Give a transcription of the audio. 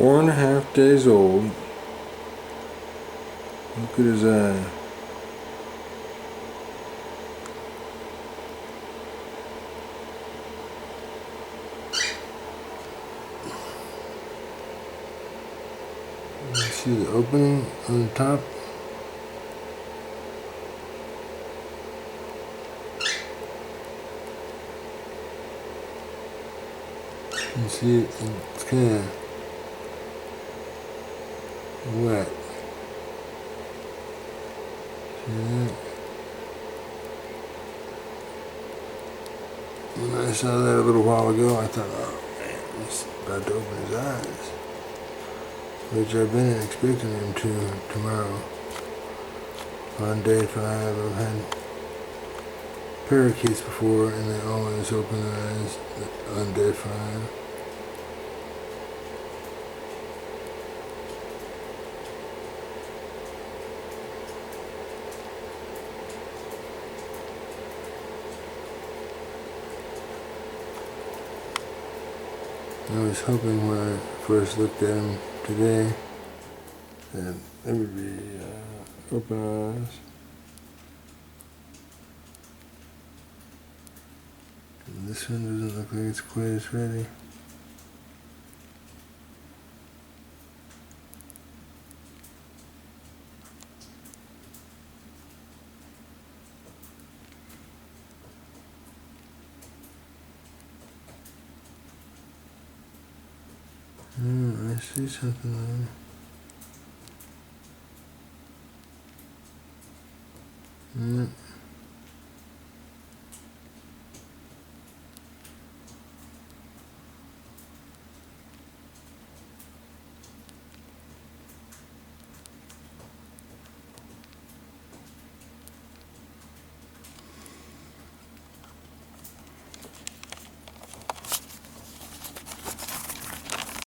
4.5 days old. Look at his eye. You see the opening on the top? You see it's kind of wet. See that? When I saw that a little while ago, I thought, oh man, he's about to open his eyes. Which I've been expecting him to tomorrow. On day 5, I've had parakeets before, and they always open their eyes on day 5. I was hoping when I first looked at him today that there would be open eyes. And this one doesn't look like it's quite as ready. I see something there.